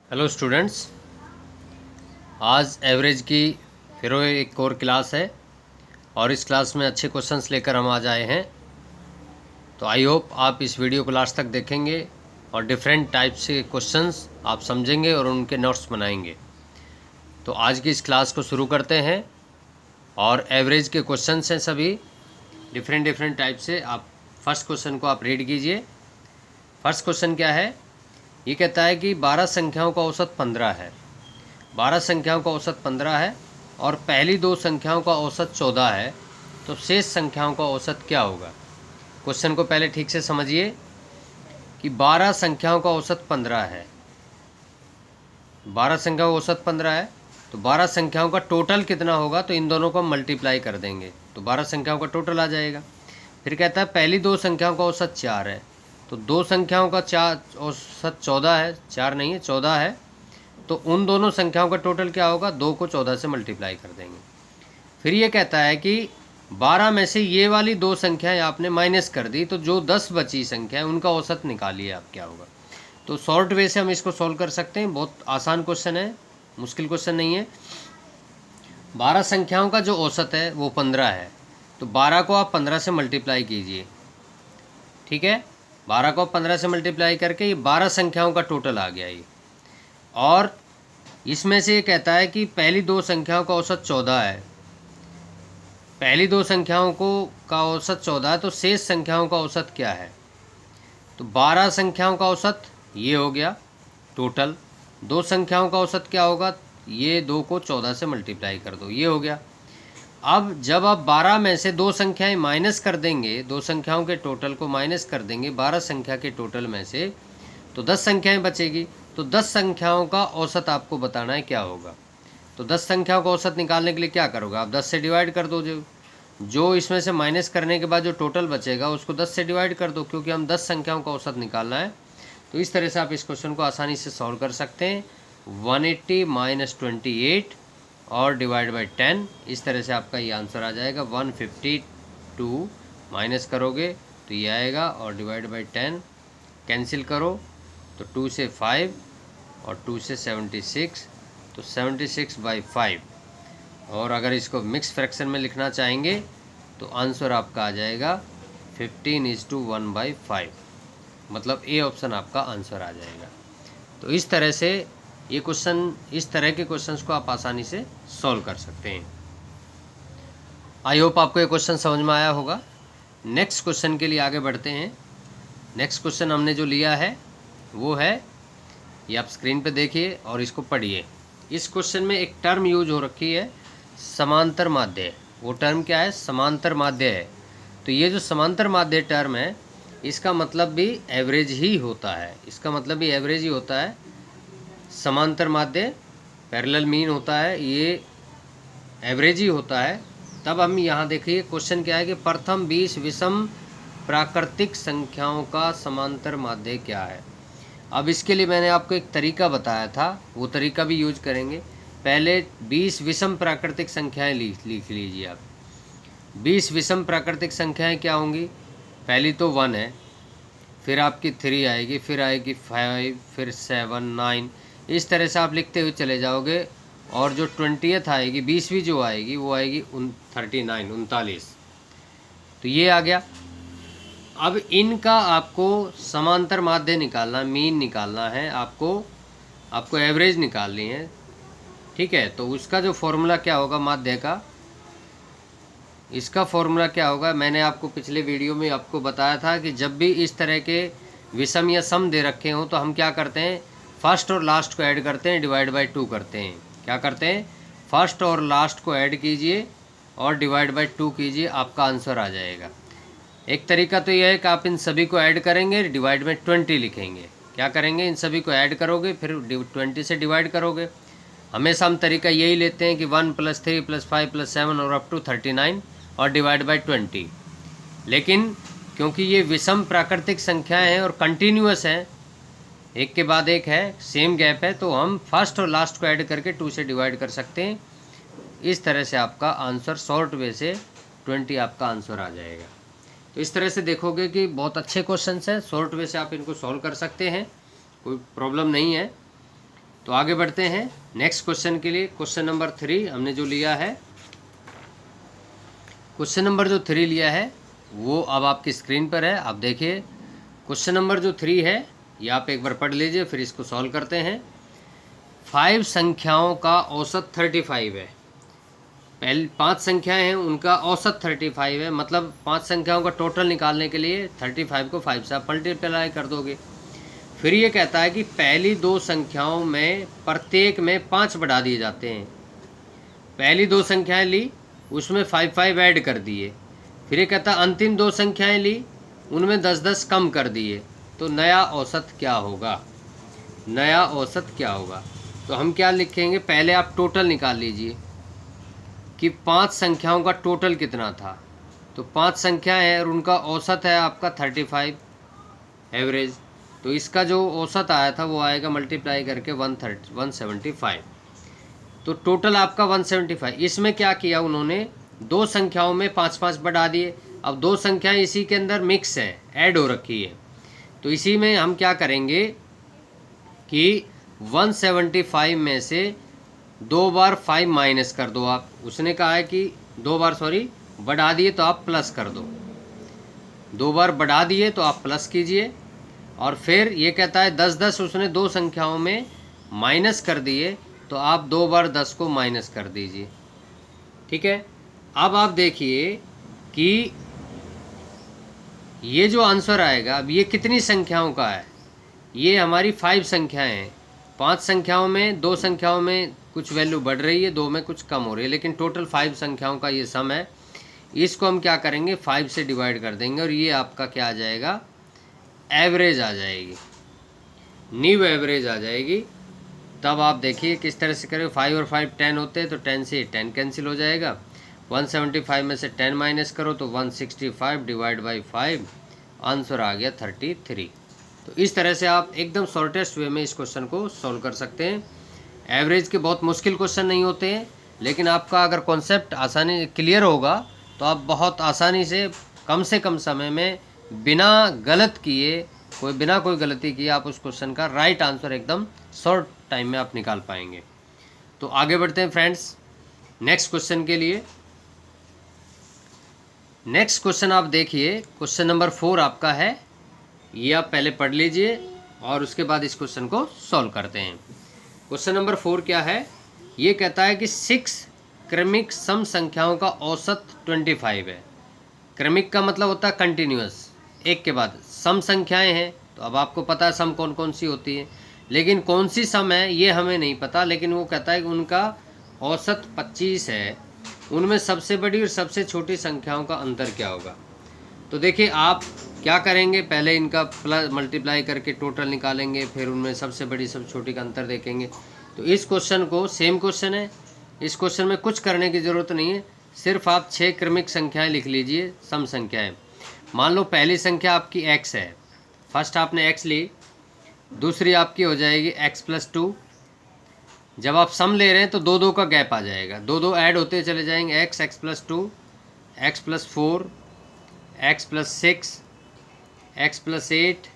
Hello students, आज average की फिर एक और क्लास है और इस क्लास में अच्छे क्वेश्चंस लेकर हम आज आए हैं। तो आई होप आप इस वीडियो को लास्ट तक देखेंगे और डिफरेंट टाइप से क्वेश्चंस आप समझेंगे और उनके नोट्स बनाएंगे। तो आज की इस क्लास को शुरू करते हैं और एवरेज के क्वेश्चंस हैं सभी डिफरेंट टाइप से। आप फर्स्ट क्वेश्चन को आप रीड कीजिए। फर्स्ट क्वेश्चन क्या है? ये कहता है कि 12 संख्याओं का औसत 15 है। 12 संख्याओं का औसत 15 है और पहली दो संख्याओं का औसत 14 है, तो शेष संख्याओं का औसत क्या होगा? क्वेश्चन को पहले ठीक से समझिए कि 12 संख्याओं का औसत 15 है। 12 संख्याओं का औसत 15 है, तो 12 संख्याओं का टोटल कितना होगा? तो इन दोनों को हम मल्टीप्लाई कर देंगे तो 12 संख्याओं का टोटल आ जाएगा। फिर कहता है पहली दो संख्याओं का औसत 4 है, तो दो संख्याओं का औसत 14 है, 4 नहीं है 14 है, तो उन दोनों संख्याओं का टोटल क्या होगा? 2 को 14 से मल्टीप्लाई कर देंगे। फिर ये कहता है कि 12 में से ये वाली दो संख्याएं आपने माइनस कर दी, तो जो 10 बची संख्या है उनका औसत निकालिए आप क्या होगा। तो शॉर्ट वे से हम इसको सॉल्व कर सकते हैं। बहुत आसान क्वेश्चन है, मुश्किल क्वेश्चन नहीं है। 12 संख्याओं का जो औसत है वो 15 है, तो 12 को आप 15 से मल्टीप्लाई कीजिए। ठीक है, 12 को आप 15 से मल्टीप्लाई करके ये 12 संख्याओं का टोटल आ गया ये। और इसमें से ये कहता है कि पहली दो संख्याओं का औसत 14 है। पहली दो संख्याओं का औसत 14 है, तो शेष संख्याओं का औसत क्या है? तो 12 संख्याओं का औसत ये हो गया टोटल। दो संख्याओं का औसत क्या होगा? ये 2 को 14 से मल्टीप्लाई कर दो, ये हो गया। अब जब आप 12 में से दो संख्याएं माइनस कर देंगे, दो संख्याओं के टोटल को माइनस कर देंगे 12 संख्या के टोटल में से, तो 10 संख्याएं बचेगी। तो 10 संख्याओं का औसत आपको बताना है क्या होगा। तो 10 संख्याओं का औसत निकालने के लिए क्या करोगे? आप 10 से डिवाइड कर दो। जो इसमें से माइनस करने के बाद जो टोटल बचेगा उसको 10 से डिवाइड कर दो, क्योंकि हम 10 संख्याओं का औसत निकालना है। तो इस तरह से आप इस क्वेश्चन को आसानी से सॉल्व कर सकते हैं। 180 माइनस 28 और डिवाइड बाई 10, इस तरह से आपका ये आंसर आ जाएगा। 152 माइनस करोगे तो ये आएगा, और डिवाइड बाई 10 कैंसिल करो तो 2 से 5 और 2 से 76, तो 76/5। और अगर इसको मिक्स फ्रैक्शन में लिखना चाहेंगे तो आंसर आपका आ जाएगा 15:1/5, मतलब ए ऑप्शन आपका आंसर आ जाएगा। तो इस तरह से ये क्वेश्चन, इस तरह के क्वेश्चंस को आप आसानी से सॉल्व कर सकते हैं। आई होप आपको ये क्वेश्चन समझ में आया होगा। नेक्स्ट क्वेश्चन के लिए आगे बढ़ते हैं। नेक्स्ट क्वेश्चन हमने जो लिया है वो है, ये आप स्क्रीन पे देखिए और इसको पढ़िए। इस क्वेश्चन में एक टर्म यूज हो रखी है, समांतर माध्य। वो टर्म क्या है? समांतर माध्य है। तो ये जो समांतर माध्य टर्म है, इसका मतलब भी एवरेज ही होता है। इसका मतलब भी एवरेज ही होता है। समांतर माध्य पैरेलल मीन होता है, ये एवरेज ही होता है। तब हम यहाँ देखिए क्वेश्चन क्या है कि प्रथम 20 विषम प्राकृतिक संख्याओं का समांतर माध्य क्या है। अब इसके लिए मैंने आपको एक तरीका बताया था, वो तरीका भी यूज करेंगे। पहले 20 विषम प्राकृतिक संख्याएं लिख लीजिए आप। 20 विषम प्राकृतिक संख्याएं क्या होंगी? पहली तो 1 है, फिर आपकी 3 आएगी, फिर आएगी 5, फिर 7, 9, इस तरह से आप लिखते हुए चले जाओगे। और जो 20th आएगी, 20वीं जो आएगी वो आएगी 39। तो ये आ गया। अब इनका आपको समांतर माध्य निकालना, मीन निकालना है, आपको एवरेज निकालनी है। ठीक है, तो उसका जो फॉर्मूला क्या होगा माध्य का, इसका फॉर्मूला क्या होगा? मैंने आपको पिछले वीडियो में आपको बताया था कि जब भी इस तरह के विषम या सम दे रखे हों तो हम क्या करते हैं? फर्स्ट और लास्ट को ऐड करते हैं, डिवाइड बाई 2 करते हैं। क्या करते हैं? फर्स्ट और लास्ट को ऐड कीजिए और डिवाइड बाई 2 कीजिए, आपका आंसर आ जाएगा। एक तरीका तो यह है कि आप इन सभी को ऐड करेंगे, डिवाइड में 20 लिखेंगे। क्या करेंगे? इन सभी को ऐड करोगे, फिर 20 से डिवाइड करोगे। हमेशा हम तरीका यही लेते हैं कि 1 + 3 + 5 + 7 और अप टू 39 और डिवाइड बाई 20। लेकिन क्योंकि ये विषम प्राकृतिक संख्याएं हैं और कंटिन्यूअस हैं, एक के बाद एक है, सेम गैप है, तो हम फर्स्ट और लास्ट को ऐड करके 2 से डिवाइड कर सकते हैं। इस तरह से आपका आंसर शॉर्ट वे से 20 आपका आंसर आ जाएगा। तो इस तरह से देखोगे कि बहुत अच्छे क्वेश्चंस हैं, शॉर्ट वे से आप इनको सॉल्व कर सकते हैं, कोई प्रॉब्लम नहीं है। तो आगे बढ़ते हैं नेक्स्ट क्वेश्चन के लिए। क्वेश्चन नंबर 3 हमने जो लिया है, क्वेश्चन नंबर जो 3 लिया है वो अब आपकी स्क्रीन पर है, आप देखिए। क्वेश्चन नंबर जो 3 है ये आप एक बार पढ़ लीजिए, फिर इसको सॉल्व करते हैं। 5 संख्याओं का औसत 35 है। पहले 5 संख्याएं हैं, उनका औसत 35 है, मतलब 5 संख्याओं का टोटल निकालने के लिए 35 को 5 से आप मल्टीप्लाई कर दोगे। फिर ये कहता है कि पहली 2 संख्याओं में प्रत्येक में 5 बढ़ा दिए जाते हैं। पहली 2 संख्याएं ली, उसमें 5 ऐड कर दिए। फिर ये कहता है अंतिम 2 संख्याएं ली, उनमें 10 कम कर दिए। तो नया औसत क्या होगा? नया औसत क्या होगा? तो हम क्या लिखेंगे, पहले आप टोटल निकाल लीजिए कि 5 संख्याओं का टोटल कितना था। तो 5 संख्याएं हैं और उनका औसत है आपका 35 एवरेज। तो इसका जो औसत आया था वो आएगा मल्टीप्लाई करके 175। तो टोटल आपका 175। इसमें क्या किया उन्होंने, 2 संख्याओं में 5 बढ़ा दिए। अब 2 संख्याएं इसी के अंदर मिक्स है, ऐड हो रखी है। तो इसी में हम क्या करेंगे कि 175 में से 2 बार 5 माइनस कर दो आप। उसने कहा है कि 2 बार बढ़ा दिए तो आप प्लस कर दो। 2 बार बढ़ा दिए तो आप प्लस कीजिए। और फिर ये कहता है 10 उसने 2 संख्याओं में माइनस कर दिए, तो आप 2 बार 10 को माइनस कर दीजिए। ठीक है। अब आप देखिए कि ये जो आंसर आएगा, अब ये कितनी संख्याओं का है, ये हमारी 5 संख्याएं हैं। 5 संख्याओं में 2 संख्याओं में कुछ वैल्यू बढ़ रही है, 2 में कुछ कम हो रही है, लेकिन टोटल 5 संख्याओं का ये सम है। इसको हम क्या करेंगे, 5 से डिवाइड कर देंगे और ये आपका क्या आ जाएगा, एवरेज आ जाएगी, न्यू एवरेज आ जाएगी। तब आप देखिए किस तरह से करें। 5 और 5 10 होते हैं, तो 10 से 10 कैंसिल हो जाएगा। 175 में से 10 माइनस करो तो 165 डिवाइड बाई 5, आंसर आ गया 33। तो इस तरह से आप एकदम शॉर्टेस्ट वे में इस क्वेश्चन को सॉल्व कर सकते हैं। एवरेज के बहुत मुश्किल क्वेश्चन नहीं होते हैं, लेकिन आपका अगर कॉन्सेप्ट आसानी क्लियर होगा तो आप बहुत आसानी से कम समय में बिना गलत किए, बिना कोई गलती किए आप उस क्वेश्चन का राइट आंसर एकदम शॉर्ट टाइम में आप निकाल पाएंगे। तो आगे बढ़ते हैं फ्रेंड्स नेक्स्ट क्वेश्चन के लिए। नेक्स्ट क्वेश्चन आप देखिए, क्वेश्चन नंबर 4 आपका है, ये आप पहले पढ़ लीजिए और उसके बाद इस क्वेश्चन को सॉल्व करते हैं। क्वेश्चन नंबर 4 क्या है, ये कहता है कि 6 क्रमिक सम संख्याओं का औसत 25 है। क्रमिक का मतलब होता है कंटिन्यूअस, एक के बाद। सम संख्याएं हैं, तो अब आपको पता है सम कौन कौन सी होती है, लेकिन कौन सी सम है ये हमें नहीं पता। लेकिन वो कहता है कि उनका औसत 25 है, उनमें सबसे बड़ी और सबसे छोटी संख्याओं का अंतर क्या होगा। तो देखिए आप क्या करेंगे, पहले इनका प्लस मल्टीप्लाई करके टोटल निकालेंगे, फिर उनमें सबसे बड़ी सबसे छोटी का अंतर देखेंगे। तो इस क्वेश्चन को, सेम क्वेश्चन है, इस क्वेश्चन में कुछ करने की ज़रूरत नहीं है, सिर्फ आप 6 क्रमिक संख्याएं लिख लीजिए, सम संख्याएं। मान लो पहली संख्या आपकी x है, फर्स्ट आपने x ली, दूसरी आपकी हो जाएगी x + 2। जब आप सम ले रहे हैं तो 2 का गैप आ जाएगा, 2 ऐड होते चले जाएंगे, x + 2, x + 4, x + 6, x + 8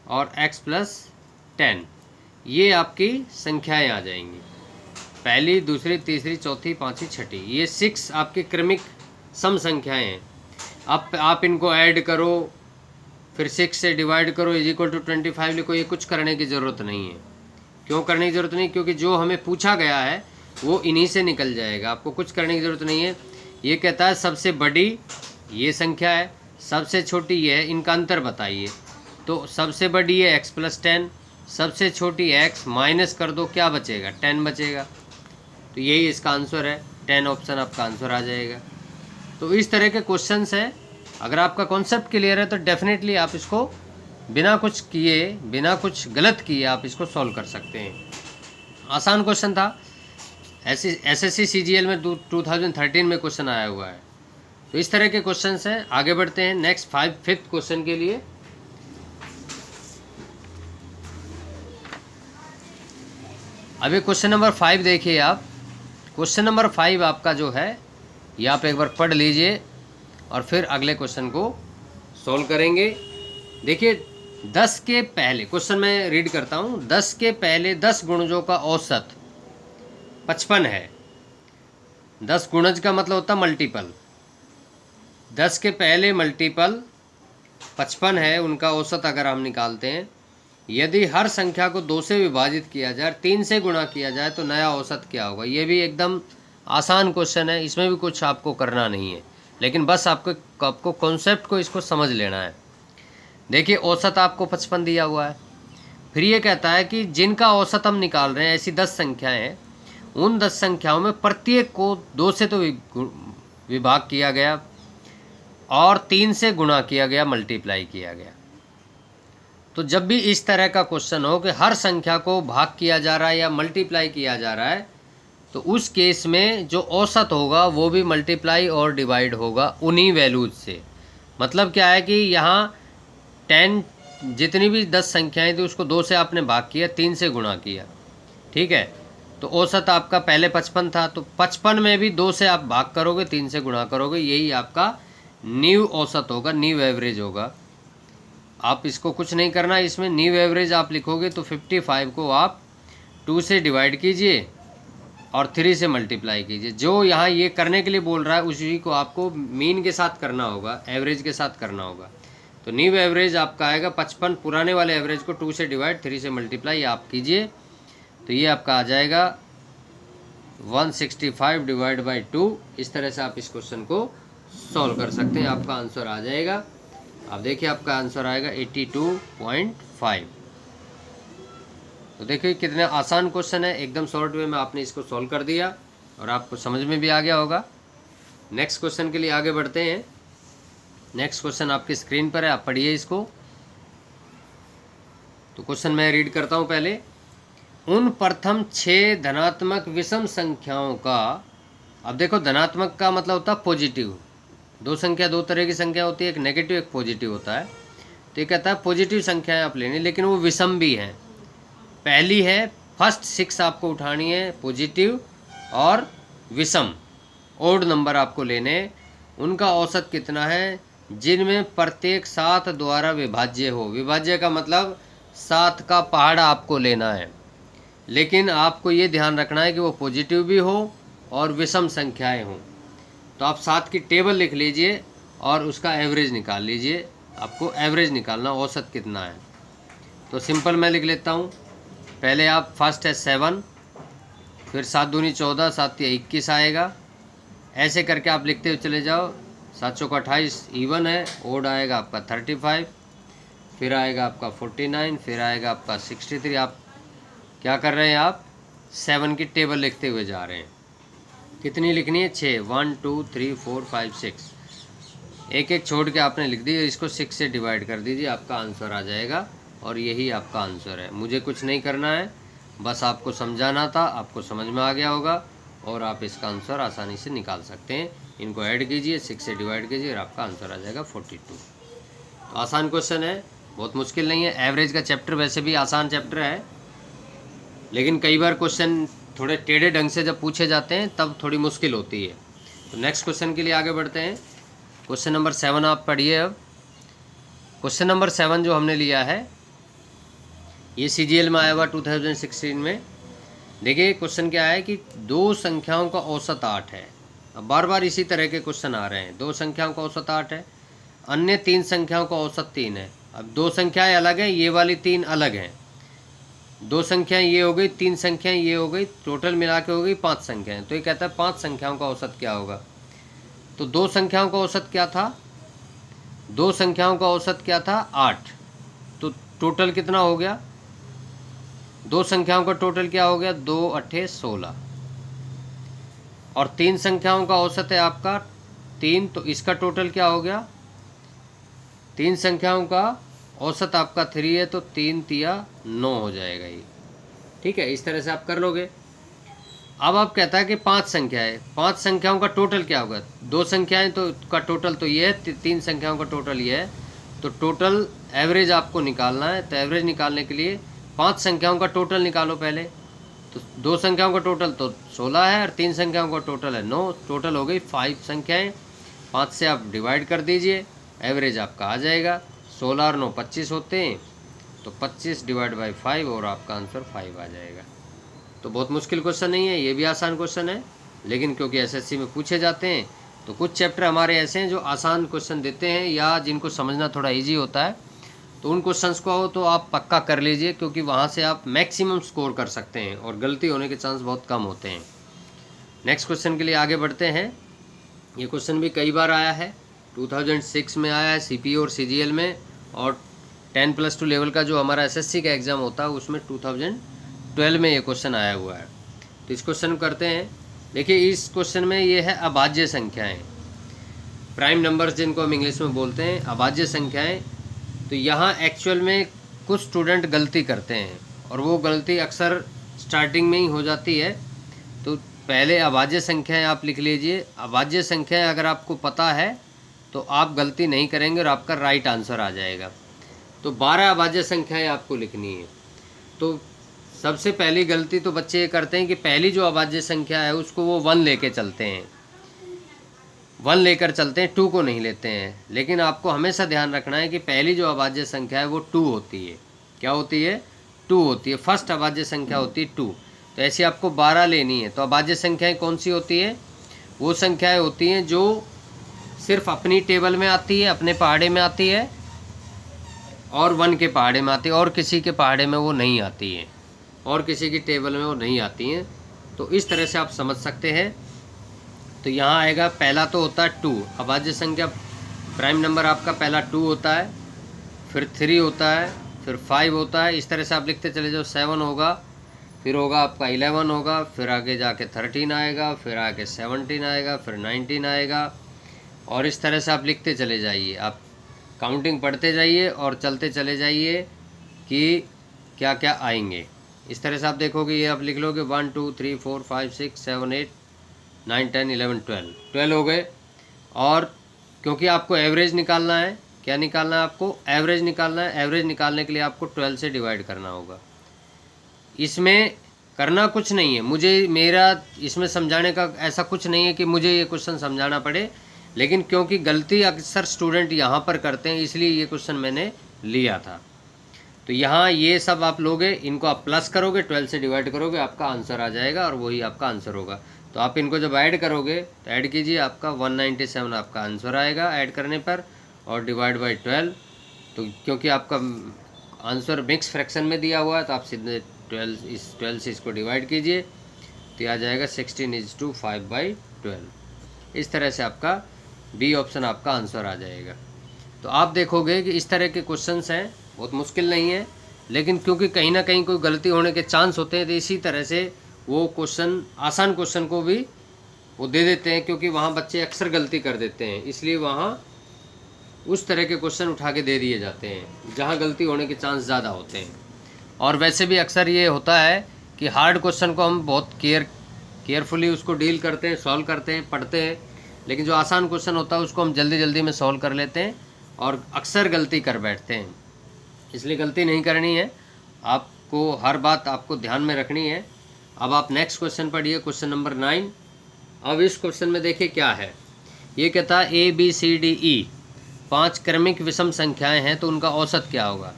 और x + 10। ये आपकी संख्याएं आ जाएंगी, पहली, दूसरी, तीसरी, चौथी, पांचवी, छठी। ये 6 आपके क्रमिक सम संख्याएं हैं। अब आप इनको ऐड करो, फिर 6 से डिवाइड करो, = 25 लिखो। ये कुछ करने की ज़रूरत नहीं है। क्यों करने की ज़रूरत नहीं, क्योंकि जो हमें पूछा गया है वो इन्हीं से निकल जाएगा, आपको कुछ करने की ज़रूरत नहीं है। ये कहता है सबसे बड़ी ये संख्या है, सबसे छोटी ये है, इनका अंतर बताइए। तो सबसे बड़ी है x + 10, सबसे छोटी x, माइनस कर दो, क्या बचेगा, 10 बचेगा। तो यही इसका आंसर है, 10 ऑप्शन आपका आंसर आ जाएगा। तो इस तरह के क्वेश्चंस हैं, अगर आपका कॉन्सेप्ट क्लियर है तो डेफिनेटली आप इसको बिना कुछ किए, बिना कुछ गलत किए आप इसको सॉल्व कर सकते हैं। आसान क्वेश्चन था, SSC CGL में 2013 में क्वेश्चन आया हुआ है। तो इस तरह के क्वेश्चंस हैं। आगे बढ़ते हैं नेक्स्ट 5th क्वेश्चन के लिए। अभी क्वेश्चन नंबर 5 देखिए आप। क्वेश्चन नंबर 5 आपका जो है ये आप एक बार पढ़ लीजिए और फिर अगले क्वेश्चन को सॉल्व करेंगे। देखिए 10 के पहले, क्वेश्चन मैं रीड करता हूँ, 10 के पहले 10 गुणजों का औसत 55 है। 10 गुणज का मतलब होता मल्टीपल, 10 के पहले मल्टीपल 55 है, उनका औसत अगर हम निकालते हैं, यदि हर संख्या को 2 से विभाजित किया जाए, 3 से गुणा किया जाए तो नया औसत क्या होगा। ये भी एकदम आसान क्वेश्चन है, इसमें भी कुछ आपको करना नहीं है, लेकिन बस आपको कॉन्सेप्ट को इसको समझ लेना है। देखिए औसत आपको 55 दिया हुआ है, फिर ये कहता है कि जिनका औसत हम निकाल रहे हैं, ऐसी 10 संख्याएं हैं, उन 10 संख्याओं में प्रत्येक को 2 से तो विभाग किया गया और 3 से गुणा किया गया, मल्टीप्लाई किया गया। तो जब भी इस तरह का क्वेश्चन हो कि हर संख्या को भाग किया जा रहा है या मल्टीप्लाई किया जा रहा है, तो उस केस में जो औसत होगा वो भी मल्टीप्लाई और डिवाइड होगा उन्हीं वैल्यूज से। मतलब क्या है कि यहाँ 10 जितनी भी 10 संख्याएं थी उसको 2 से आपने भाग किया, 3 से गुणा किया, ठीक है, तो औसत आपका पहले 55 था, तो 55 में भी 2 से आप भाग करोगे, 3 से गुणा करोगे, यही आपका न्यू औसत होगा, न्यू एवरेज होगा। आप इसको कुछ नहीं करना, इसमें न्यू एवरेज आप लिखोगे तो 55 को आप 2 से डिवाइड कीजिए और 3 से मल्टीप्लाई कीजिए। जो यहाँ ये करने के लिए बोल रहा है उसी को आपको मीन के साथ करना होगा, एवरेज के साथ करना होगा। तो न्यू एवरेज आपका आएगा 55, पुराने वाले एवरेज को 2 से डिवाइड, 3 से मल्टीप्लाई आप कीजिए, तो ये आपका आ जाएगा 165 डिवाइड बाई 2। इस तरह से आप इस क्वेश्चन को सॉल्व कर सकते हैं, आपका आंसर आ जाएगा। अब देखिए आपका आंसर आएगा 82.5। तो देखिए कितने आसान क्वेश्चन है, एकदम शॉर्ट वे में आपने इसको सॉल्व कर दिया और आपको समझ में भी आ गया होगा। नेक्स्ट क्वेश्चन के लिए आगे बढ़ते हैं। नेक्स्ट क्वेश्चन आपकी स्क्रीन पर है, आप पढ़िए इसको। तो क्वेश्चन मैं रीड करता हूं पहले। उन प्रथम 6 धनात्मक विषम संख्याओं का, अब देखो धनात्मक का मतलब होता है पॉजिटिव, दो तरह की संख्या होती है, एक नेगेटिव एक पॉजिटिव होता है। तो ये कहता है पॉजिटिव संख्याएं आप लेनी, लेकिन वो विषम भी हैं। पहली है फर्स्ट 6 आपको उठानी है, पॉजिटिव और विषम, ओड नंबर आपको लेने। उनका औसत कितना है, जिनमें प्रत्येक 7 द्वारा विभाज्य हो। विभाज्य का मतलब 7 का पहाड़ा आपको लेना है, लेकिन आपको ये ध्यान रखना है कि वो पॉजिटिव भी हो और विषम संख्याएं हों। तो आप 7 की टेबल लिख लीजिए और उसका एवरेज निकाल लीजिए, आपको एवरेज निकालना, औसत कितना है। तो सिंपल मैं लिख लेता हूँ। पहले आप फर्स्ट है 7, फिर 7 दूनी 14, 7 या 21 आएगा, ऐसे करके आप लिखते हुए चले जाओ। 7 चौका 28 इवन है, ओड आएगा आपका 35, फिर आएगा आपका 49, फिर आएगा आपका 63। आप क्या कर रहे हैं, आप 7 की टेबल लिखते हुए जा रहे हैं। कितनी लिखनी है, 6, 1 2 3 4 5 6, एक एक छोड़ के आपने लिख दी, इसको 6 से डिवाइड कर दीजिए, आपका आंसर आ जाएगा। और यही आपका आंसर है, मुझे कुछ नहीं करना है, बस आपको समझाना था, आपको समझ में आ गया होगा और आप इसका आंसर आसानी से निकाल सकते हैं। इनको ऐड कीजिए, 6 से डिवाइड कीजिए और आपका आंसर आ जाएगा 42। तो आसान क्वेश्चन है, बहुत मुश्किल नहीं है। एवरेज का चैप्टर वैसे भी आसान चैप्टर है, लेकिन कई बार क्वेश्चन थोड़े टेढ़े ढंग से जब पूछे जाते हैं तब थोड़ी मुश्किल होती है। तो नेक्स्ट क्वेश्चन के लिए आगे बढ़ते हैं। क्वेश्चन नंबर 7 आप पढ़िए। अब क्वेश्चन नंबर 7 जो हमने लिया है ये CGL में आया हुआ 2016 में। देखिए क्वेश्चन क्या है कि 2 संख्याओं का औसत 8 है। अब बार बार इसी तरह के क्वेश्चन आ रहे हैं। 2 संख्याओं का औसत 8 है, अन्य 3 संख्याओं का औसत 3 है। अब 2 संख्याएं अलग हैं, ये वाली 3 अलग हैं। 2 संख्याएं ये हो गई, 3 संख्याएं ये हो गई, टोटल मिला के हो गई 5 संख्याएं। तो ये कहता है 5 संख्याओं का औसत क्या होगा। तो 2 संख्याओं का औसत क्या था, 2 संख्याओं का औसत क्या था, 8। तो टोटल कितना हो गया, 2 संख्याओं का टोटल क्या हो गया, 2 8 16। और 3 संख्याओं का औसत है आपका 3, तो इसका टोटल क्या हो गया, 3 संख्याओं का औसत आपका 3 है, तो 3 तिया 9 हो जाएगा ये। ठीक है, इस तरह से आप कर लोगे। अब आप कहता है कि 5 संख्या है, 5 संख्याओं का टोटल क्या होगा। 2 संख्याएं तो का टोटल तो ये है, 3 संख्याओं का टोटल ये है। तो टोटल एवरेज आपको निकालना है। तो एवरेज निकालने के लिए 5 संख्याओं का टोटल निकालो पहले। तो 2 संख्याओं का टोटल तो 16 है और 3 संख्याओं का टोटल है 9। टोटल हो गई 5 संख्याएँ। 5 से आप डिवाइड कर दीजिए, एवरेज आपका आ जाएगा। 16 और 9 25 होते हैं, तो 25 डिवाइड बाई 5 और आपका आंसर 5 आ जाएगा। तो बहुत मुश्किल क्वेश्चन नहीं है, ये भी आसान क्वेश्चन है, लेकिन क्योंकि एसएससी में पूछे जाते हैं तो कुछ चैप्टर हमारे ऐसे हैं जो आसान क्वेश्चन देते हैं या जिनको समझना थोड़ा इजी होता है, तो उन क्वेश्चंस को तो आप पक्का कर लीजिए, क्योंकि वहाँ से आप मैक्सिमम स्कोर कर सकते हैं और गलती होने के चांस बहुत कम होते हैं। नेक्स्ट क्वेश्चन के लिए आगे बढ़ते हैं। ये क्वेश्चन भी कई बार आया है, 2006 में आया है सीपीओ और सीजीएल में, और 10+2 लेवल का जो हमारा एसएससी का एग्ज़ाम होता है उसमें 2012 में ये क्वेश्चन आया हुआ है। तो इस क्वेश्चन को करते हैं। देखिए इस क्वेश्चन में ये है अभाज्य संख्याएं, प्राइम नंबर्स जिनको हम इंग्लिश में बोलते हैं, अभाज्य संख्याएं। तो यहाँ एक्चुअल में कुछ स्टूडेंट गलती करते हैं और वो गलती अक्सर स्टार्टिंग में ही हो जाती है। तो पहले अभाज्य संख्याएं आप लिख लीजिए। अभाज्य संख्याएं अगर आपको पता है तो आप गलती नहीं करेंगे और आपका राइट आंसर आ जाएगा। तो 12 अभाज्य संख्याएं आपको लिखनी है। तो सबसे पहली गलती तो बच्चे ये करते हैं कि पहली जो अभाज्य संख्या है उसको वो 1 लेके चलते हैं, 1 लेकर चलते हैं, 2 को नहीं लेते हैं। लेकिन आपको हमेशा ध्यान रखना है कि पहली जो अभाज्य संख्या है वो 2 होती है। क्या होती है? 2 होती है। फर्स्ट अभाज्य संख्या होती है 2। तो ऐसी आपको 12 लेनी है। तो अभाज्य संख्याएं कौन सी होती है? वो संख्याएं होती हैं जो सिर्फ अपनी टेबल में आती है, अपने पहाड़े में आती है, और 1 के पहाड़े में आती है, और किसी के पहाड़े में वो नहीं आती है, और किसी की टेबल में वो नहीं आती हैं। तो इस तरह से आप समझ सकते हैं। तो यहाँ आएगा, पहला तो होता है 2, अभाज्य संख्या प्राइम नंबर आपका पहला 2 होता है, फिर 3 होता है, फिर 5 होता है। इस तरह से आप लिखते चले जाओ। 7 होगा, फिर होगा आपका 11 होगा, फिर आगे जाके 13 आएगा, फिर आगे 17 आएगा, फिर 19 आएगा, और इस तरह से आप लिखते चले जाइए। आप काउंटिंग पढ़ते जाइए और चलते चले जाइए कि क्या क्या आएंगे। इस तरह से आप देखोगे, ये आप लिख लोगे 1 2 3 4 5 6 7 8 9 10 11 12 हो गए। और क्योंकि आपको एवरेज निकालना है, क्या निकालना है आपको? एवरेज निकालना है। एवरेज निकालने के लिए आपको 12 से डिवाइड करना होगा। इसमें करना कुछ नहीं है, मेरा इसमें समझाने का ऐसा कुछ नहीं है कि मुझे ये क्वेश्चन समझाना पड़े, लेकिन क्योंकि गलती अक्सर स्टूडेंट यहाँ पर करते हैं इसलिए ये क्वेश्चन मैंने लिया था। तो यहाँ ये सब आप लोगे, इनको आप प्लस करोगे, 12 से डिवाइड करोगे, आपका आंसर आ जाएगा और वही आपका आंसर होगा। तो आप इनको जब ऐड करोगे तो ऐड कीजिए, आपका 197 आपका आंसर आएगा ऐड करने पर, और डिवाइड बाई 12। तो क्योंकि आपका आंसर मिक्स फ्रैक्शन में दिया हुआ है तो आप सीधे 12 से इसको डिवाइड कीजिए, तो आ जाएगा 16:5/12। इस तरह से आपका बी ऑप्शन आपका आंसर आ जाएगा। तो आप देखोगे कि इस तरह के क्वेश्चंस हैं, बहुत मुश्किल नहीं है, लेकिन क्योंकि कहीं ना कहीं कोई गलती होने के चांस होते हैं, तो इसी तरह से वो क्वेश्चन, आसान क्वेश्चन को भी वो दे देते हैं, क्योंकि वहाँ बच्चे अक्सर गलती कर देते हैं, इसलिए वहाँ उस तरह के क्वेश्चन उठा के दे दिए जाते हैं जहाँ गलती होने के चांस ज़्यादा होते हैं। और वैसे भी अक्सर ये होता है कि हार्ड क्वेश्चन को हम बहुत केयरफुली उसको डील करते हैं, सॉल्व करते हैं, पढ़ते हैं, लेकिन जो आसान क्वेश्चन होता है उसको हम जल्दी जल्दी में सॉल्व कर लेते हैं और अक्सर गलती कर बैठते हैं। इसलिए गलती नहीं करनी है, आपको हर बात आपको ध्यान में रखनी है। अब आप नेक्स्ट क्वेश्चन पढ़िए, क्वेश्चन नंबर 9। अब इस क्वेश्चन में देखिए क्या है, ये कहता है ABCDE 5 क्रमिक विषम संख्याएं हैं, तो उनका औसत क्या होगा।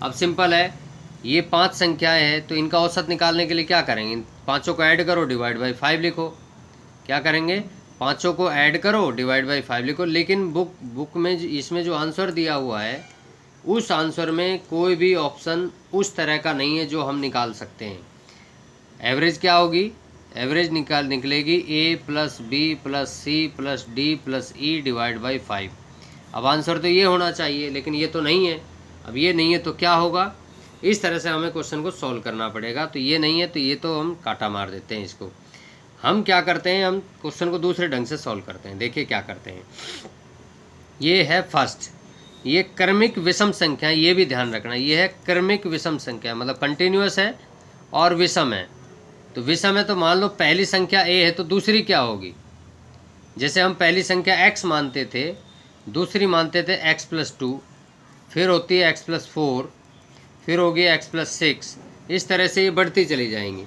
अब सिंपल है, ये 5 संख्याएं हैं, तो इनका औसत निकालने के लिए क्या करेंगे, पाँचों को ऐड करो, डिवाइड बाई 5 लिखो। क्या करेंगे, पाँचों को ऐड करो, डिवाइड बाई 5 लिखो। लेकिन बुक में इसमें जो आंसर दिया हुआ है उस आंसर में कोई भी ऑप्शन उस तरह का नहीं है जो हम निकाल सकते हैं। एवरेज क्या होगी, एवरेज निकलेगी A + B + C + D + E divide by 5। अब आंसर तो ये होना चाहिए, लेकिन ये तो नहीं है। अब ये नहीं है तो क्या होगा, इस तरह से हमें क्वेश्चन को सॉल्व करना पड़ेगा। तो ये नहीं है तो ये तो हम काटा मार देते हैं इसको। हम क्या करते हैं, हम क्वेश्चन को दूसरे ढंग से सॉल्व करते हैं। देखिए क्या करते हैं, ये है फर्स्ट, ये क्रमिक विषम संख्या, ये भी ध्यान रखना, ये है क्रमिक विषम संख्या, मतलब कंटिन्यूअस है और विषम है। तो विषम है तो मान लो पहली संख्या A है तो दूसरी क्या होगी, जैसे हम पहली संख्या x मानते थे, दूसरी मानते थे x + 2, फिर होती है x + 4, फिर होगी x + 6। इस तरह से ये बढ़ती चली जाएंगी।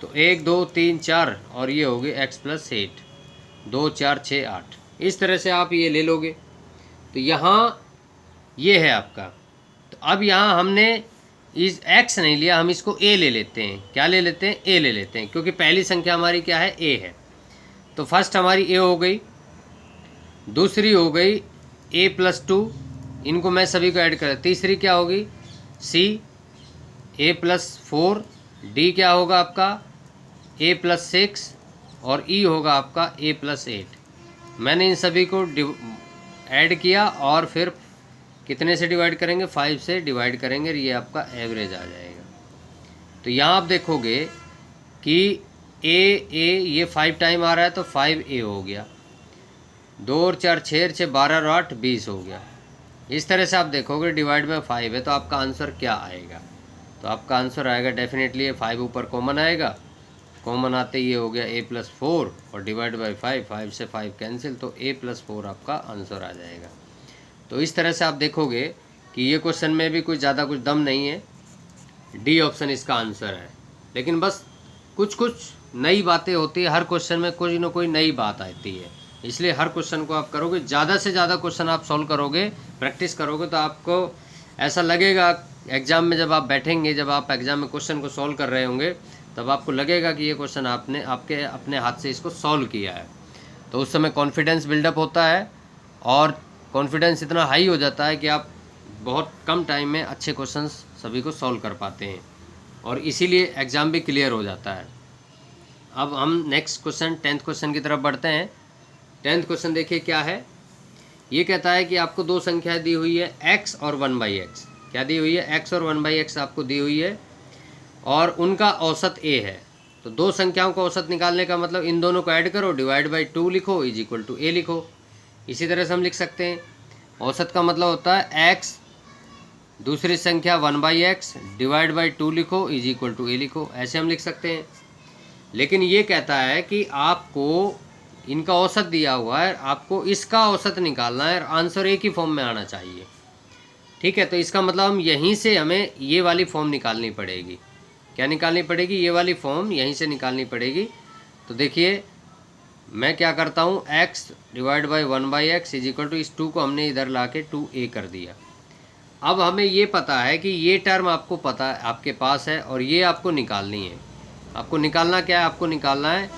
तो 1 2 3 4 और ये होगी x + 8, 2 4 6 8। इस तरह से आप ये ले लोगे। तो यहाँ ये है आपका। तो अब यहाँ हमने इस x नहीं लिया, हम इसको a ले लेते हैं। क्या ले लेते हैं? a ले लेते हैं, क्योंकि पहली संख्या हमारी क्या है? a है। तो फर्स्ट हमारी a हो गई, दूसरी हो गई a+2, इनको मैं सभी को ऐड कर। तीसरी क्या होगी? c, a+4, d क्या होगा आपका? a+6 और e होगा आपका a+8। मैंने इन सभी को ऐड किया और फिर कितने से डिवाइड करेंगे? 5 से डिवाइड करेंगे, ये आपका एवरेज आ जाएगा। तो यहाँ आप देखोगे कि ये 5 टाइम आ रहा है तो 5a हो गया, 2 और 4 6 6 12 और 8 20 हो गया। इस तरह से आप देखोगे डिवाइड में 5 है, तो आपका आंसर क्या आएगा? तो आपका आंसर आएगा डेफिनेटली 5 ऊपर कॉमन आएगा, कॉमन आते ये हो गया a+4 और डिवाइड बाई 5, 5 से 5 कैंसिल, तो a+4 आपका आंसर आ जाएगा। तो इस तरह से आप देखोगे कि ये क्वेश्चन में भी कुछ ज़्यादा कुछ दम नहीं है, डी ऑप्शन इसका आंसर है। लेकिन बस कुछ कुछ नई बातें होती है, हर क्वेश्चन में कोई ना कोई नई बात आती है, इसलिए हर क्वेश्चन को आप करोगे, ज़्यादा से ज़्यादा क्वेश्चन आप सॉल्व करोगे, प्रैक्टिस करोगे, तो आपको ऐसा लगेगा एग्ज़ाम में जब आप बैठेंगे, जब आप एग्ज़ाम में क्वेश्चन को सॉल्व कर रहे होंगे, तब आपको लगेगा कि ये क्वेश्चन आपने आपके अपने हाथ से इसको सॉल्व किया है। तो उस समय कॉन्फिडेंस बिल्डअप होता है और कॉन्फिडेंस इतना हाई हो जाता है कि आप बहुत कम टाइम में अच्छे क्वेश्चंस सभी को सॉल्व कर पाते हैं और इसीलिए एग्ज़ाम भी क्लियर हो जाता है। अब हम नेक्स्ट क्वेश्चन 10th क्वेश्चन की तरफ बढ़ते हैं। 10th क्वेश्चन देखिए क्या है। ये कहता है कि आपको दो संख्या दी हुई है x और 1/x। क्या दी हुई है? x और 1/x आपको दी हुई है और उनका औसत a है। तो दो संख्याओं का औसत निकालने का मतलब इन दोनों को ऐड करो, डिवाइड बाई 2 लिखो, इज इक्वल टू a लिखो। इसी तरह से हम लिख सकते हैं औसत का मतलब होता है x, दूसरी संख्या 1/x, डिवाइड बाई 2 लिखो, इज इक्वल टू a लिखो। ऐसे हम लिख सकते हैं। लेकिन ये कहता है कि आपको इनका औसत दिया हुआ है, आपको इसका औसत निकालना है और आंसर एक ही फॉर्म में आना चाहिए। ठीक है, तो इसका मतलब हम यहीं से हमें ये वाली फॉर्म निकालनी पड़ेगी। क्या निकालनी पड़ेगी? ये वाली फॉर्म यहीं से निकालनी पड़ेगी। तो देखिए मैं क्या करता हूँ, x divide by 1/x is equal to, इस 2 को हमने इधर ला के 2a कर दिया। अब हमें ये पता है कि ये टर्म आपको पता है, आपके पास है, और ये आपको निकालनी है। आपको निकालना क्या है? आपको निकालना है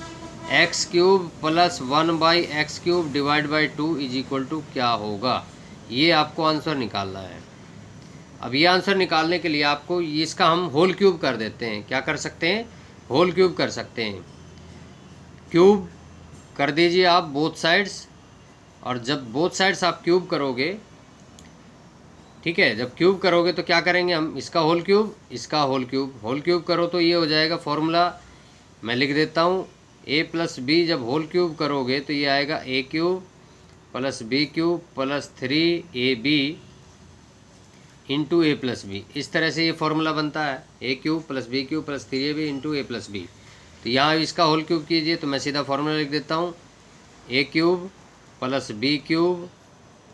x³ plus 1/x³ divide by 2 is equal to क्या होगा, ये आपको आंसर निकालना है। अब ये आंसर निकालने के लिए आपको इसका हम होल क्यूब कर देते हैं। क्या कर सकते हैं? होल क्यूब कर सकते हैं। क्यूब कर दीजिए आप बोथ साइड्स, और जब बोथ साइड्स आप क्यूब करोगे, ठीक है, जब क्यूब करोगे तो क्या करेंगे हम, इसका होल क्यूब, इसका होल क्यूब, होल क्यूब करो तो ये हो जाएगा फॉर्मूला, मैं लिख देता हूँ, a+b जब होल क्यूब करोगे तो ये आएगा a³ plus b³ plus 3ab into a+b। इस तरह से ये फॉर्मूला बनता है, a³ plus b³ plus 3ab into a+b। तो यहाँ इसका होल क्यूब कीजिए तो मैं सीधा फॉर्मूला लिख देता हूँ, a³ plus b³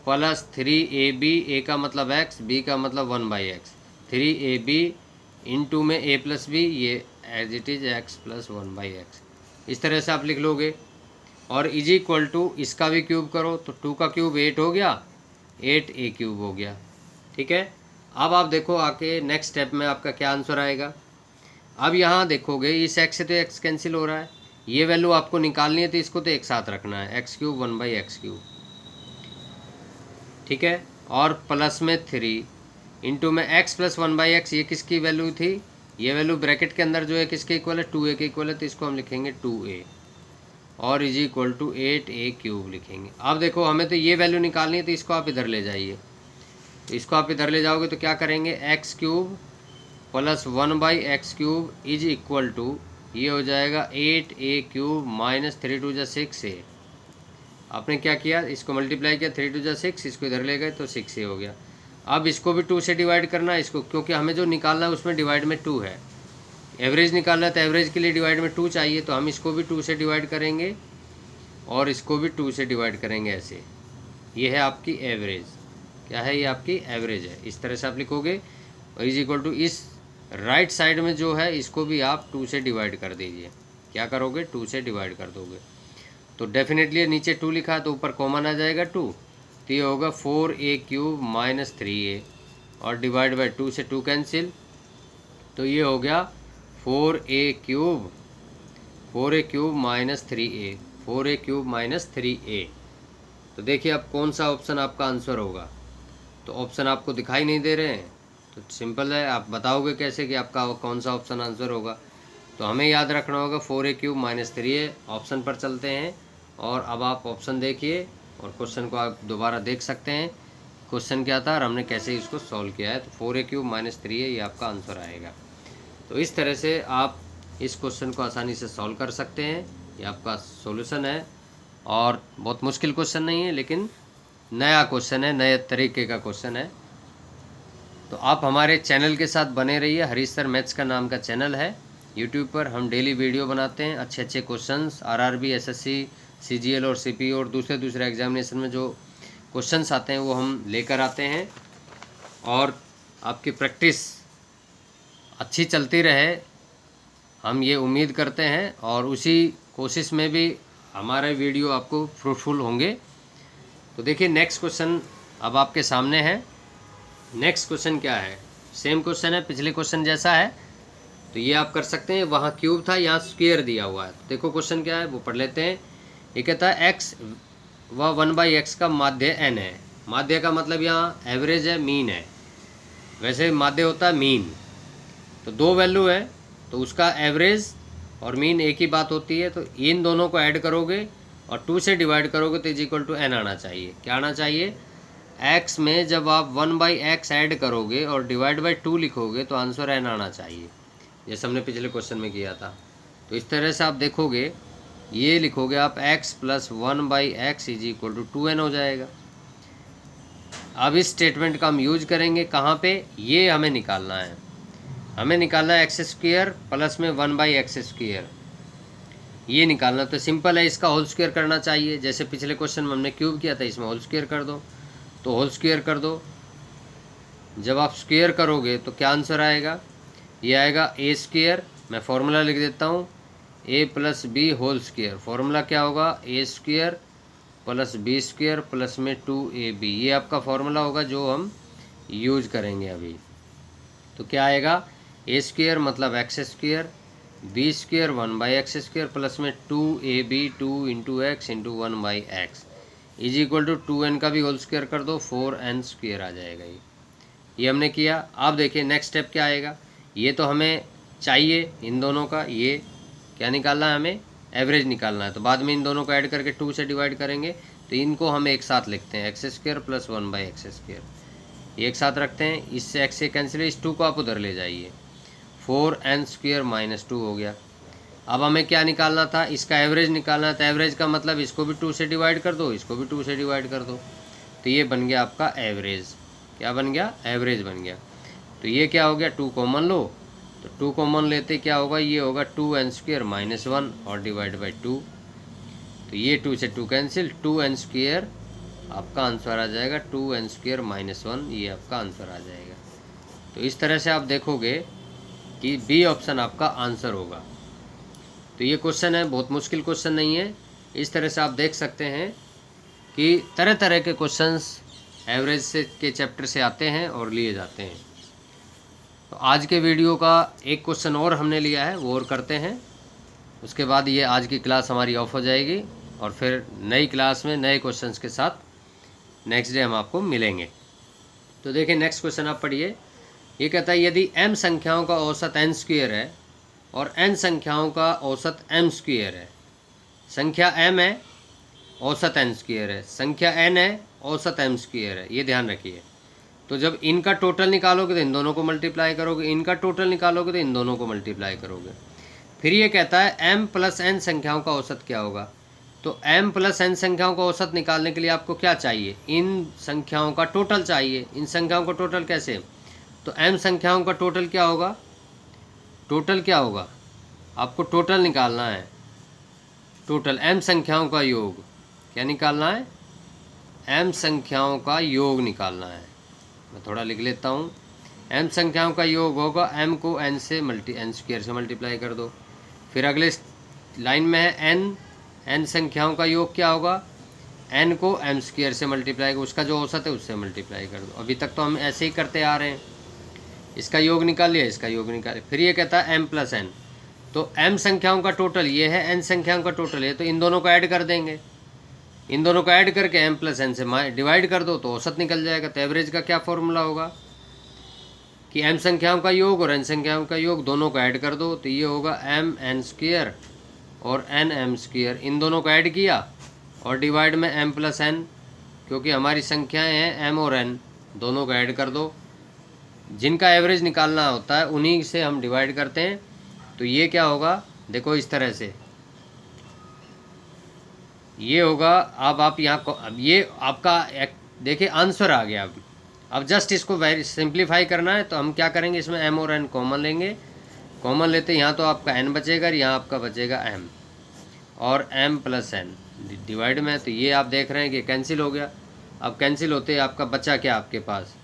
plus 3ab, a का मतलब x, b का मतलब 1/x, 3ab इंटू में a+b, ये as it is x plus 1/x। इस तरह से आप लिख लोगे और इज इक्वल टू इसका भी क्यूब करो तो 2 का क्यूब 8 हो गया, 8a³ हो गया। ठीक है, अब आप देखो आके नेक्स्ट स्टेप में आपका क्या आंसर आएगा। अब यहाँ देखोगे इस x से तो x कैंसिल हो रहा है, ये वैल्यू आपको निकालनी है तो इसको तो एक साथ रखना है, x³ 1/x³। ठीक है, और प्लस में 3 इंटू में x प्लस 1/x, ये किसकी वैल्यू थी? ये वैल्यू ब्रैकेट के अंदर जो है किसके इक्वल है? 2a के इक्वल है, तो इसको हम लिखेंगे 2a और इज इक्वल टू 8a³ लिखेंगे। अब देखो हमें तो ये वैल्यू निकालनी है तो इसको आप इधर ले जाइए, तो इसको आप इधर ले जाओगे तो क्या करेंगे, x³ plus 1/x³ is equal to, ये हो जाएगा 8a³ माइनस 3 2 जा 6a। आपने क्या किया, इसको मल्टीप्लाई किया, 3 2 जा 6, इसको इधर ले गए तो 6a हो गया। अब इसको भी 2 से डिवाइड करना है इसको, क्योंकि हमें जो निकालना है उसमें डिवाइड में 2 है। एवरेज निकालना है तो एवरेज के लिए डिवाइड में 2 चाहिए, तो हम इसको भी 2 से डिवाइड करेंगे और इसको भी 2 से डिवाइड करेंगे। ऐसे ये है आपकी एवरेज। क्या है? ये आपकी एवरेज है। इस तरह से आप लिखोगे और इज इक्वल टू इस राइट साइड में जो है इसको भी आप 2 से डिवाइड कर दीजिए। क्या करोगे? 2 से डिवाइड कर दोगे तो डेफिनेटली नीचे 2 लिखा है तो ऊपर कॉमन आ जाएगा 2, तो ये होगा 4a³ माइनस 3a और डिवाइड बाई 2 से 2 कैंसिल, तो ये हो गया 4a³ minus 3a, 4a³ minus 3a। तो देखिए अब कौन सा ऑप्शन आपका आंसर होगा। तो ऑप्शन आपको दिखाई नहीं दे रहे हैं, तो सिंपल है, आप बताओगे कैसे कि आपका कौन सा ऑप्शन आंसर होगा। तो हमें याद रखना होगा 4a³ माइनस 3a। ऑप्शन पर चलते हैं और अब आप ऑप्शन देखिए और क्वेश्चन को आप दोबारा देख सकते हैं क्वेश्चन क्या था और हमने कैसे इसको सॉल्व किया है। तो 4a³ माइनस 3a ये आपका आंसर आएगा। तो इस तरह से आप इस क्वेश्चन को आसानी से सॉल्व कर सकते हैं। ये आपका सॉल्यूशन है और बहुत मुश्किल क्वेश्चन नहीं है, लेकिन नया क्वेश्चन है, नए तरीके का क्वेश्चन है। तो आप हमारे चैनल के साथ बने रहिए। हरीश सर मैथ्स का नाम का चैनल है यूट्यूब पर। हम डेली वीडियो बनाते हैं, अच्छे अच्छे क्वेश्चंस आरआरबी, एसएससी, सीजीएल और सीपीओ और दूसरे एग्जामिनेशन में जो क्वेश्चंस आते हैं वो हम लेकर आते हैं और आपकी प्रैक्टिस अच्छी चलती रहे, हम ये उम्मीद करते हैं। और उसी कोशिश में भी हमारे वीडियो आपको फ्रूटफुल होंगे। तो देखिए नेक्स्ट क्वेश्चन अब आपके सामने है। नेक्स्ट क्वेश्चन क्या है, सेम क्वेश्चन है, पिछले क्वेश्चन जैसा है। तो ये आप कर सकते हैं, वहाँ क्यूब था, यहाँ स्क्वायर दिया हुआ है। तो देखो क्वेश्चन क्या है वो पढ़ लेते हैं। ये कहता है x व 1/x का माध्य n है। माध्य का मतलब यहाँ एवरेज है, मीन है। वैसे माध्य होता है मीन। तो दो वैल्यू है तो उसका एवरेज और मीन एक ही बात होती है। तो इन दोनों को ऐड करोगे और 2 से डिवाइड करोगे तो =n आना चाहिए। क्या आना चाहिए, x में जब आप 1/x ऐड करोगे और डिवाइड बाई 2 लिखोगे तो आंसर n आना चाहिए, जैसे हमने पिछले क्वेश्चन में किया था। तो इस तरह से आप देखोगे, ये लिखोगे आप x + 1/x = 2n हो जाएगा। अब इस स्टेटमेंट का हम यूज करेंगे कहाँ पे, ये हमें निकालना है। हमें निकालना है x² प्लस में 1/x², ये निकालना। तो सिंपल है, इसका होल स्क्वायर करना चाहिए। जैसे पिछले क्वेश्चन में हमने क्यूब किया था, इसमें होल स्क्वायर कर दो। तो होल स्क्वायर कर दो, जब आप स्क्वायर करोगे तो क्या आंसर आएगा, ये आएगा a²। मैं फॉर्मूला लिख देता हूँ, a + b whole square. Formula क्या होगा, a² + b² प्लस में 2ab। ये आपका फॉर्मूला होगा जो हम यूज करेंगे अभी। तो क्या आएगा, a² मतलब x², b² 1/x² प्लस में 2ab 2 × x × 1/x = 2n का भी होल स्क्वायर कर दो, 4n² आ जाएगा। ये हमने किया। अब देखिए नेक्स्ट स्टेप क्या आएगा। ये तो हमें चाहिए इन दोनों का, ये क्या निकालना है, हमें एवरेज निकालना है। तो बाद में इन दोनों को ऐड करके 2 से डिवाइड करेंगे तो इनको हम एक साथ लिखते हैं, x² + 1/x²। एक साथ रखते हैं, इससे x से कैंसिल, इस 2 को आप उधर ले जाइए, 4n² - 2 हो गया। अब हमें क्या निकालना था, इसका एवरेज निकालना था। एवरेज का मतलब इसको भी 2 से डिवाइड कर दो, इसको भी 2 से डिवाइड कर दो। तो ये बन गया आपका एवरेज। क्या बन गया, एवरेज बन गया। तो ये क्या हो गया, 2 कॉमन लो। तो 2 कॉमन लेते क्या होगा, ये होगा 2n² - 1 और डिवाइड बाई 2। तो ये 2 से 2 कैंसिल, 2n² आपका आंसर आ जाएगा, 2n² - 1 ये आपका आंसर आ जाएगा। तो इस तरह से आप देखोगे कि बी ऑप्शन आपका आंसर होगा। तो ये क्वेश्चन है, बहुत मुश्किल क्वेश्चन नहीं है। इस तरह से आप देख सकते हैं कि तरह तरह के क्वेश्चंस एवरेज से के चैप्टर से आते हैं और लिए जाते हैं। तो आज के वीडियो का एक क्वेश्चन और हमने लिया है, वो और करते हैं। उसके बाद ये आज की क्लास हमारी ऑफ हो जाएगी और फिर नई क्लास में नए क्वेश्चंस के साथ नेक्स्ट डे हम आपको मिलेंगे। तो देखिए नेक्स्ट क्वेश्चन आप पढ़िए। ये कहता है यदि m संख्याओं का औसत n² है और n संख्याओं का औसत m² है। संख्या m है, औसत n² है। संख्या n है, औसत m² है। ये ध्यान रखिए। तो जब इनका टोटल निकालोगे तो इन दोनों को मल्टीप्लाई करोगे, इनका टोटल निकालोगे तो इन दोनों को मल्टीप्लाई करोगे। फिर ये कहता है m + n संख्याओं का औसत क्या होगा। तो m + n संख्याओं का औसत निकालने के लिए आपको क्या चाहिए, इन संख्याओं का टोटल चाहिए। इन संख्याओं का टोटल कैसे, तो m संख्याओं का टोटल क्या होगा, टोटल क्या होगा, आपको टोटल निकालना है। टोटल m संख्याओं का योग क्या निकालना है, m संख्याओं का योग निकालना है। मैं थोड़ा लिख लेता हूँ। m संख्याओं का योग होगा, m को n स्क्वायर से मल्टीप्लाई कर दो। फिर अगले लाइन में है n संख्याओं का योग क्या होगा, n को m² से मल्टीप्लाई, उसका जो औसत है उससे मल्टीप्लाई कर दो। अभी तक तो हम ऐसे ही करते आ रहे हैं। इसका योग निकाल लिया, इसका योग निकाल लिया। फिर ये कहता है m प्लस n, तो m संख्याओं का टोटल ये है, n संख्याओं का टोटल है, तो इन दोनों को ऐड कर देंगे। इन दोनों को ऐड करके m प्लस n से डिवाइड कर दो तो औसत निकल जाएगा। तो एवरेज का क्या फॉर्मूला होगा कि m संख्याओं का योग और n संख्याओं का योग दोनों को ऐड कर दो, तो ये होगा m n स्क्वायर और n m स्क्वायर। इन दोनों को ऐड किया और डिवाइड में m प्लस n, क्योंकि हमारी संख्याएं हैं m और n, दोनों को ऐड कर दो। जिनका एवरेज निकालना होता है उन्हीं से हम डिवाइड करते हैं। तो ये क्या होगा, देखो इस तरह से ये होगा। अब आप यहाँ, अब ये आपका देखिए आंसर आ गया। अब जस्ट इसको वेरी सिंप्लीफाई करना है, तो हम क्या करेंगे, इसमें m और n कॉमन लेंगे। कॉमन लेते यहाँ तो आपका n बचेगा, यहाँ आपका बचेगा m और m प्लस n डिवाइड में, तो ये आप देख रहे हैं कि कैंसिल हो गया। अब कैंसिल होते आपका बचा क्या, आपके पास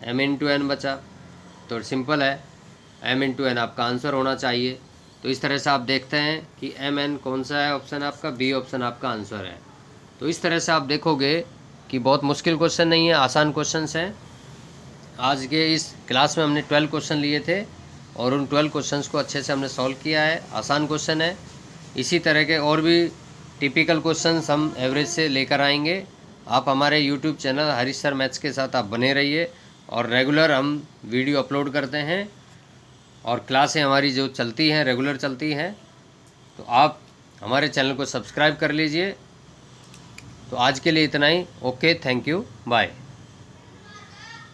m इंटू n बचा। तो सिंपल है, m इंटू n आपका आंसर होना चाहिए। तो इस तरह से आप देखते हैं कि m n कौन सा है ऑप्शन आपका, बी ऑप्शन आपका आंसर है। तो इस तरह से आप देखोगे कि बहुत मुश्किल क्वेश्चन नहीं है, आसान क्वेश्चन हैं। आज के इस क्लास में हमने 12 क्वेश्चन लिए थे और उन 12 क्वेश्चंस को अच्छे से हमने सॉल्व किया है। आसान क्वेश्चन है। इसी तरह के और भी टिपिकल क्वेश्चंस हम एवरेज से लेकर आएंगे। आप हमारे YouTube channel Harish sir maths के साथ आप बने रहिए, और रेगुलर हम वीडियो अपलोड करते हैं और क्लासें हमारी जो चलती हैं रेगुलर चलती हैं। तो आप हमारे चैनल को सब्सक्राइब कर लीजिए। तो आज के लिए इतना ही। Okay, thank you, bye.